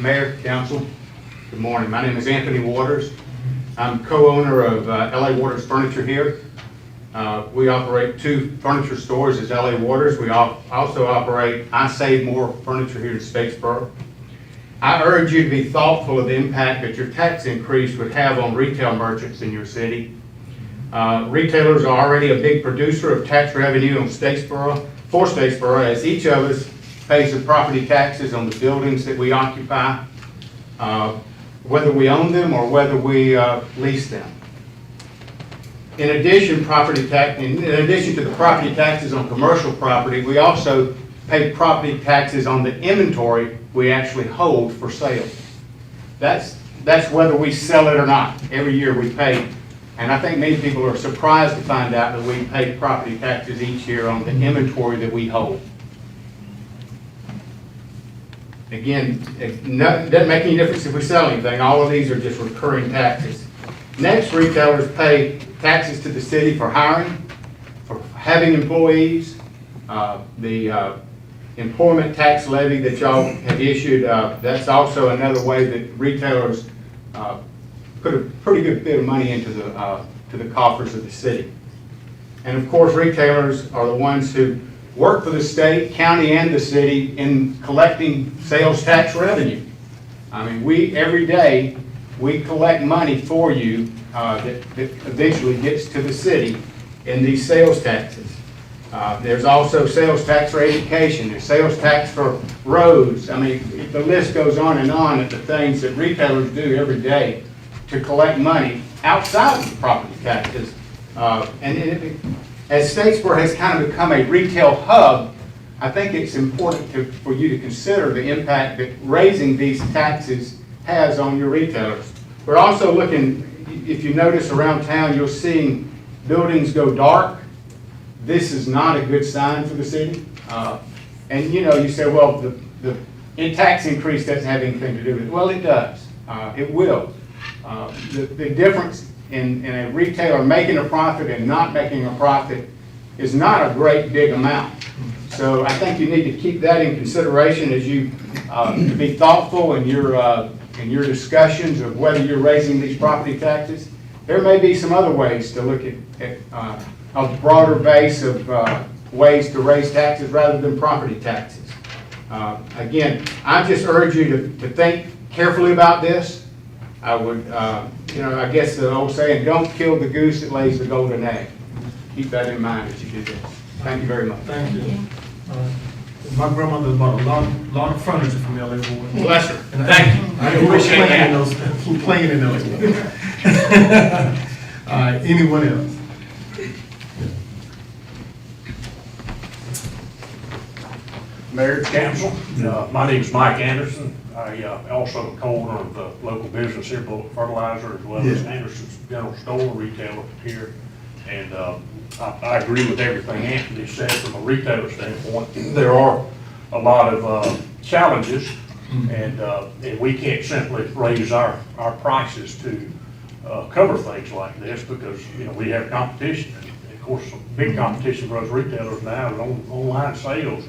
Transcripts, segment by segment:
Mayor, Council, good morning. My name is Anthony Waters. I'm co-owner of LA Waters Furniture here. We operate 2 furniture stores as LA Waters. We also operate I Save More Furniture here in Statesboro. I urge you to be thoughtful of the impact that your tax increase would have on retail merchants in your city. Retailers are already a big producer of tax revenue on for Statesboro, as each of us pays the property taxes on the buildings that we occupy, whether we own them or whether we lease them. In addition to the property taxes on commercial property, we also pay property taxes on the inventory we actually hold for sale. That's whether we sell it or not. Every year we pay, and I think many people are surprised to find out that we pay property taxes each year on the inventory that we hold. Again, it doesn't make any difference if we sell anything. All of these are just recurring taxes. Next, retailers pay taxes to the city for hiring, for having employees, the employment tax levy that y'all have issued. That's also another way that retailers put a pretty good bit of money into the coffers of the city. And of course, retailers are the ones who work for the state, county, and the city in collecting sales tax revenue. I mean, every day, we collect money for you that eventually gets to the city in these sales taxes. There's also sales tax for education, there's sales tax for roads. I mean, the list goes on of the things that retailers do every day to collect money outside of the property taxes. As Statesboro has kind of become a retail hub, I think it's important for you to consider the impact that raising these taxes has on your retailers. We're also looking, if you notice around town, you're seeing buildings go dark. This is not a good sign for the city. And you say, well, the tax increase doesn't have anything to do with it. Well, it does. It will. The difference in a retailer making a profit and not making a profit is not a great big amount. So I think you need to keep that in consideration as you to be thoughtful in your discussions of whether you're raising these property taxes. There may be some other ways to look at a broader base of ways to raise taxes rather than property taxes. Again, I just urge you to think carefully about this. I would, I guess the old saying, don't kill the goose that lays the golden egg. Keep that in mind as you do this. Thank you very much. Thank you. My grandmother bought a lot of furniture from LA Waters. Bless her. Thank you. I appreciate that. Playing in those. All right, anyone else? Mayor, Council, my name is Mike Anderson. I also co-owner of the local business here, Bullock Fertilizer, as well as Anderson's General Store retailer here. And I agree with everything Anthony said from a retailer standpoint. There are a lot of challenges, and we can't simply raise our prices to cover things like this because we have competition. And of course, some big competition for us retailers now is online sales.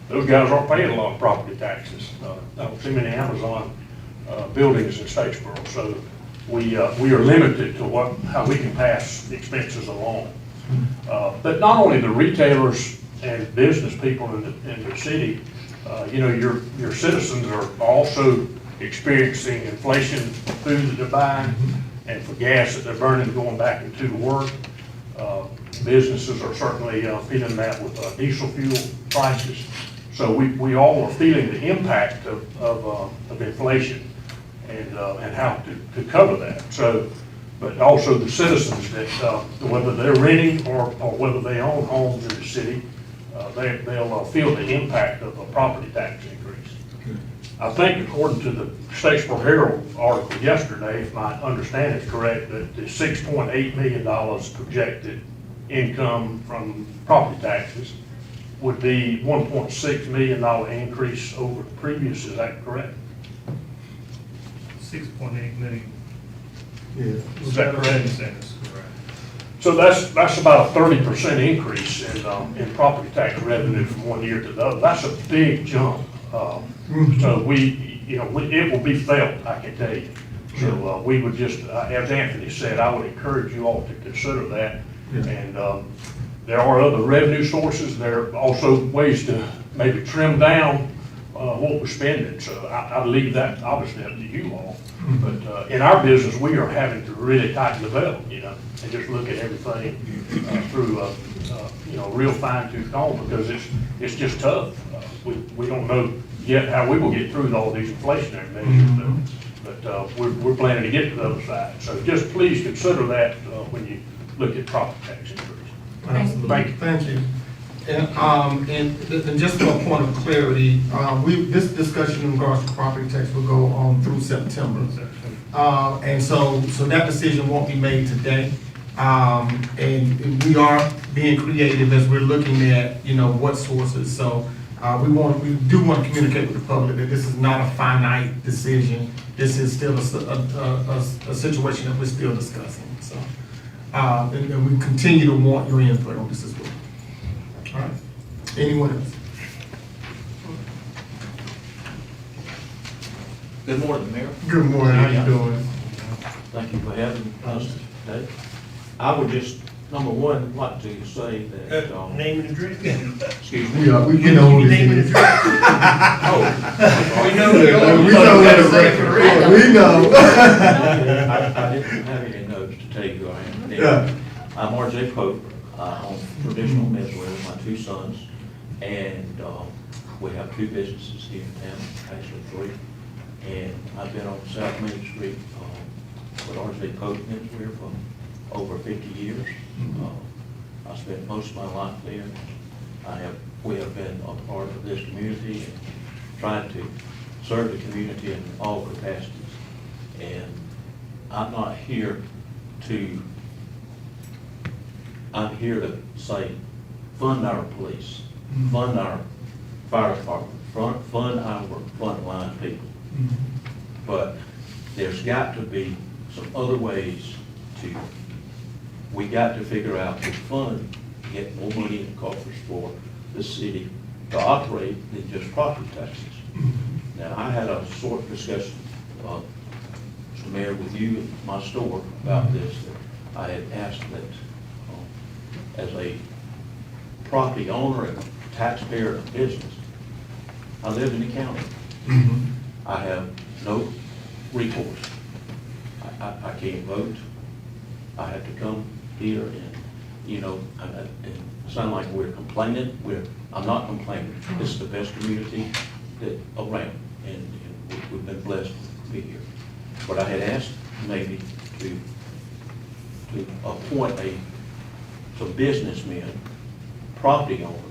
Those guys aren't paying a lot of property taxes. I don't see many Amazon buildings in Statesboro, so we are limited to how we can pass expenses along. But not only the retailers and business people in the city, your citizens are also experiencing inflation for food that they're buying and for gas that they're burning going back into work. Businesses are certainly feeling that with diesel fuel prices. So we all are feeling the impact of inflation and how to cover that. So, but also the citizens that whether they're renting or whether they own homes in the city, they'll feel the impact of a property tax increase. I think according to the Statesboro Herald article yesterday, if my understanding is correct, that the $6.8 million projected income from property taxes would be $1.6 million increase over the previous. Is that correct? 6.8 million. Yeah. Is that correct? So that's about a 30% increase in property tax revenue from one year to the other. That's a big jump. So it will be felt, I can tell you. So, we would just, as Anthony said, I would encourage you all to consider that. Yeah. And, there are other revenue sources. There are also ways to maybe trim down, what we're spending. So I leave that obviously up to you all. But, in our business, we are having to really tighten the belt, and just look at everything, through, real fine tooth comb, because it's just tough. We don't know yet how we will get through all these inflationary measures, but we're planning to get to the other side. So just please consider that, when you look at property tax increase. Absolutely. Thank you. And just for a point of clarity, this discussion in regards to property tax will go on through September. And so that decision won't be made today. And we are being creative as we're looking at, what sources. So, we do want to communicate with the public that this is not a finite decision. This is still a situation that we're still discussing, so. And we continue to want your input on this as well. All right, anyone else? Good morning, Mayor. Good morning, how you doing? Thank you for having us today. I would just, number one, like to say that, Name and address? excuse me. We get on this. Name and address? Oh, We know We know what it's like. We know. I didn't have any notes to tell you who I am. Yeah. I'm RJ Pope, on traditional menswear with my two sons, and we have two businesses here in town, actually three. And I've been on South Main Street with RJ Pope Menswear for over 50 years. I spent most of my life there. We have been a part of this community and tried to serve the community in all capacities. And I'm not here to, I'm here to say, fund our police, fund our fire department, fund our frontline people. But there's got to be some other ways to, we got to figure out to fund, get more money in the coffers for the city to operate than just property taxes. Now, I had a short discussion, Mr. Mayor, with you at my store about this. That I had asked that as a property owner and taxpayer of business, I live in the county. I have no recourse. I can't vote. I have to come here and, it sounds like we're complaining. I'm not complaining. This is the best community that around, and we've been blessed to be here. But I had asked maybe to appoint some businessmen, property owners,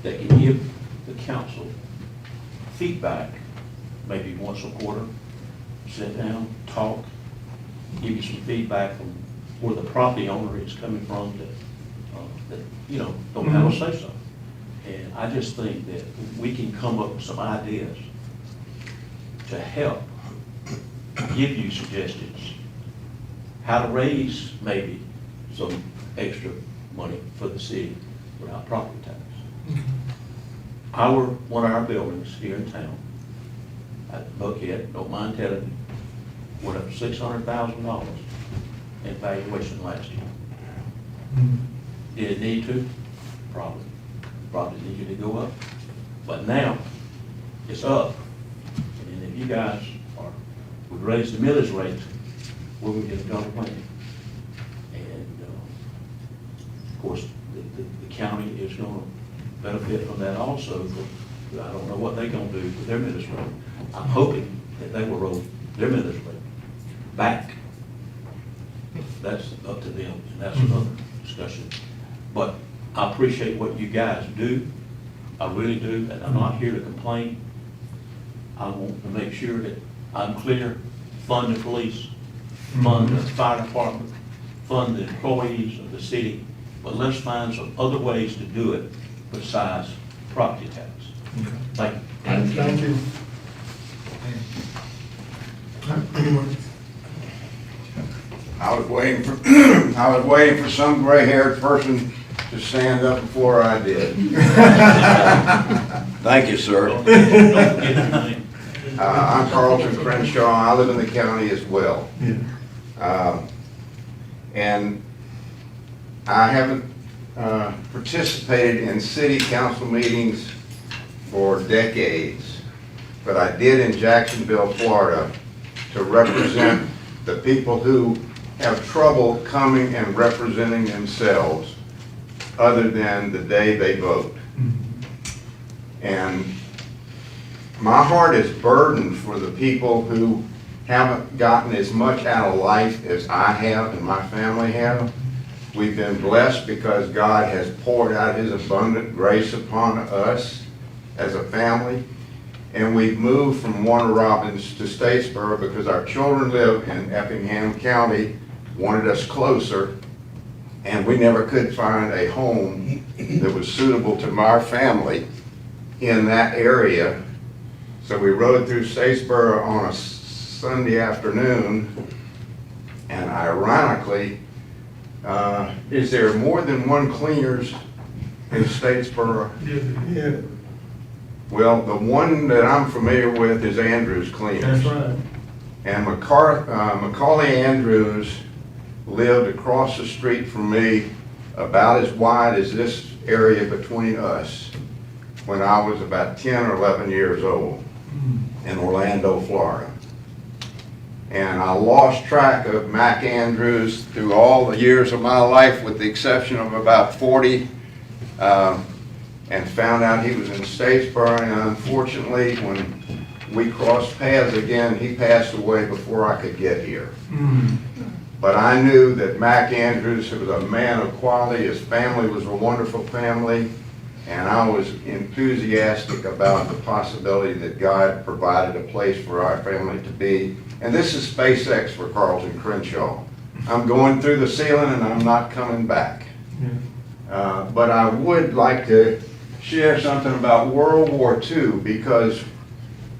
that can give the council feedback, maybe once a quarter, sit down, talk, give you some feedback from where the property owner is coming from that don't have a say so. And I just think that we can come up with some ideas to help give you suggestions how to raise maybe some extra money for the city without property tax. One of our buildings here in town, at Buckhead, don't mind telling you, went up $600,000 in valuation last year. Did it need to? Probably needed to go up. But now, it's up. And if you guys would raise the millage rate, we would get a double whammy. And, of course, the county is gonna benefit from that also, but I don't know what they're gonna do with their millage rate. I'm hoping that they will roll their millage rate back. That's up to them, and that's another discussion. But I appreciate what you guys do. I really do, and I'm not here to complain. I want to make sure that I'm clear, fund the police, fund the fire department, fund the employees of the city, but let's find some other ways to do it besides property tax. Thank you. Thank you. Anyone? I was waiting for some gray-haired person to stand up before I did. Thank you, sir. Don't get your name. I'm Carlton Crenshaw. I live in the county as well. And I haven't participated in city council meetings for decades, but I did in Jacksonville, Florida, to represent the people who have trouble coming and representing themselves other than the day they vote. And my heart is burdened for the people who haven't gotten as much out of life as I have and my family have. We've been blessed because God has poured out His abundant grace upon us as a family. And we've moved from Warner Robins to Statesboro because our children live in Effingham County, wanted us closer, and we never could find a home that was suitable to our family in that area. So we rode through Statesboro on a Sunday afternoon, and ironically, is there more than one cleaners in Statesboro? Yeah, Well, the one that I'm familiar with is Andrews Cleaners. that's right. And Macaulay Andrews lived across the street from me, about as wide as this area between us, when I was about 10 or 11 years old in Orlando, Florida. And I lost track of Mac Andrews through all the years of my life, with the exception of about 40, and found out he was in Statesboro. And unfortunately, when we crossed paths again, he passed away before I could get here. But I knew that Mac Andrews was a man of quality. His family was a wonderful family, and I was enthusiastic about the possibility that God provided a place for our family to be. And this is SpaceX for Carlton Crenshaw. I'm going through the ceiling and I'm not coming back. But I would like to share something about World War II, because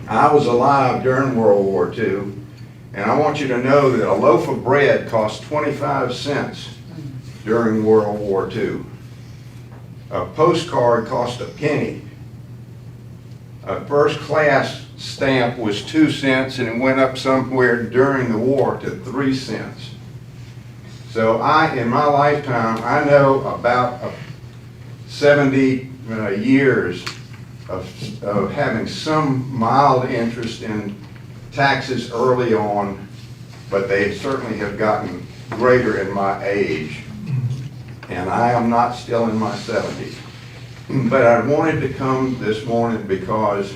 I was alive during World War II, and I want you to know that a loaf of bread cost 25 cents during World War II. A postcard cost a penny. A first class stamp was 2 cents, and it went up somewhere during the war to 3 cents. So in my lifetime, I know about 70 years of having some mild interest in taxes early on, but they certainly have gotten greater in my age. And I am not still in my 70s. But I wanted to come this morning because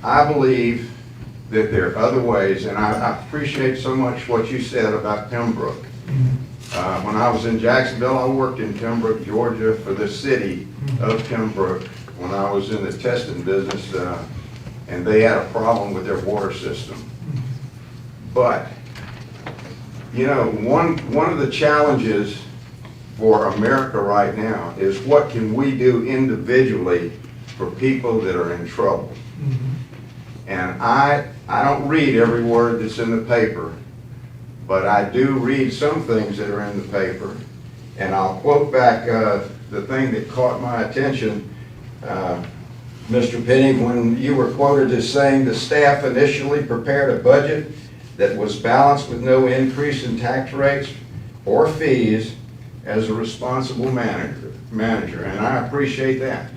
I believe that there are other ways, and I appreciate so much what you said about Pembroke. When I was in Jacksonville, I worked in Pembroke, Georgia for the city of Pembroke when I was in the testing business, and they had a problem with their water system. But, you know, one of the challenges for America right now is what can we do individually for people that are in trouble. And I don't read every word that's in the paper, but I do read some things that are in the paper. And I'll quote back the thing that caught my attention, Mr. Penny, when you were quoted as saying the staff initially prepared a budget that was balanced with no increase in tax rates or fees as a responsible manager. And I appreciate that.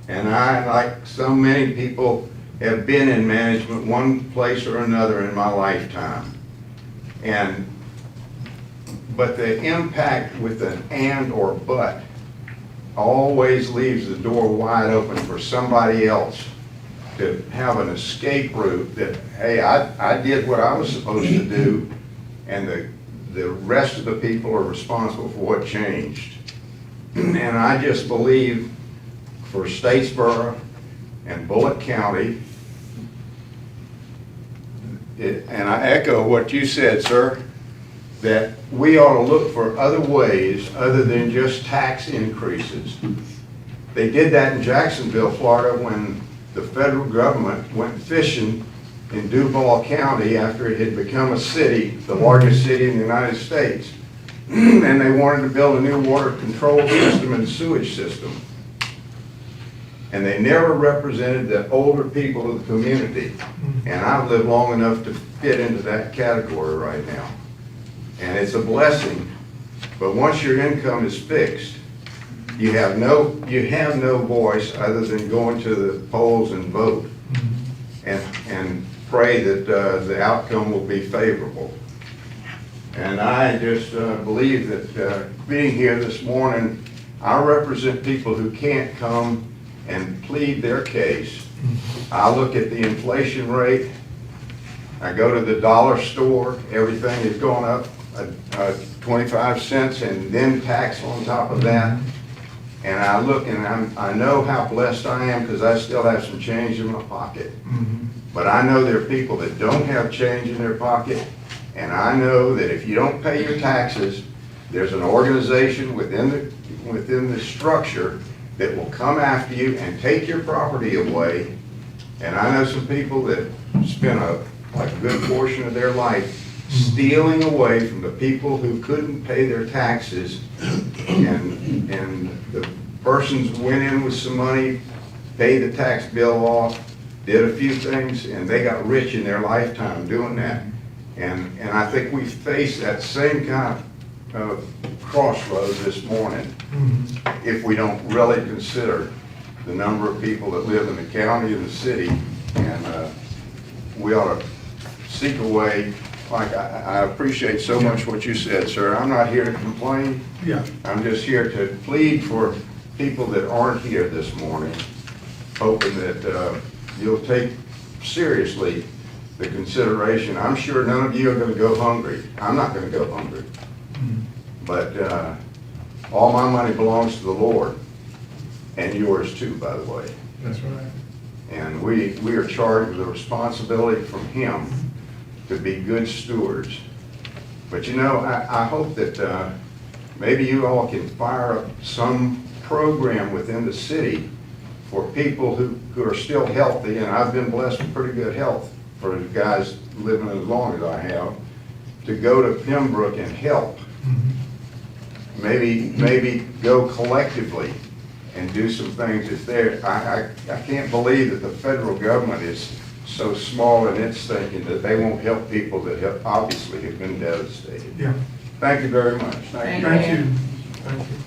And I, like so many people, have been in management one place or another in my lifetime. But the impact with an and or but always leaves the door wide open for somebody else to have an escape route that, hey, I did what I was supposed to do, and the rest of the people are responsible for what changed. And I just believe for Statesboro and Bullitt County, and I echo what you said, sir, that we ought to look for other ways other than just tax increases. They did that in Jacksonville, Florida, when the federal government went fishing in Duval County after it had become a city, the largest city in the United States. And they wanted to build a new water control system and sewage system. and they never represented the older people of the community. And I've lived long enough to fit into that category right now. And it's a blessing, but once your income is fixed, you have no voice other than going to the polls and vote and pray that the outcome will be favorable. And I just believe that being here this morning, I represent people who can't come and plead their case. I look at the inflation rate. I go to the dollar store, everything is going up 25 cents and then tax on top of that. And I look and I know how blessed I am because I still have some change in my pocket. But I know there are people that don't have change in their pocket. And I know that if you don't pay your taxes, there's an organization within the structure that will come after you and take your property away. And I know some people that spend a good portion of their life stealing away from the people who couldn't pay their taxes. And the persons went in with some money, paid the tax bill off, did a few things, and they got rich in their lifetime doing that. And I think we face that same kind of crossroads this morning if we don't really consider the number of people that live in the county and the city. And we ought to seek a way. Like, I appreciate so much what you said, sir. I'm not here to complain. Yeah. I'm just here to plead for people that aren't here this morning, hoping that you'll take seriously the consideration. I'm sure none of you are going to go hungry. I'm not going to go hungry. But all my money belongs to the Lord, and yours too, by the way. That's right. And we are charged with a responsibility from Him to be good stewards. But you know, I hope that maybe you all can fire up some program within the city for people who are still healthy, and I've been blessed with pretty good health for guys living as long as I have, to go to Pembroke and help. Maybe go collectively and do some things. If they're, I can't believe that the federal government is so small in its thinking that they won't help people that have obviously have been devastated. Yeah. Thank you very much. Thank you. Thank you.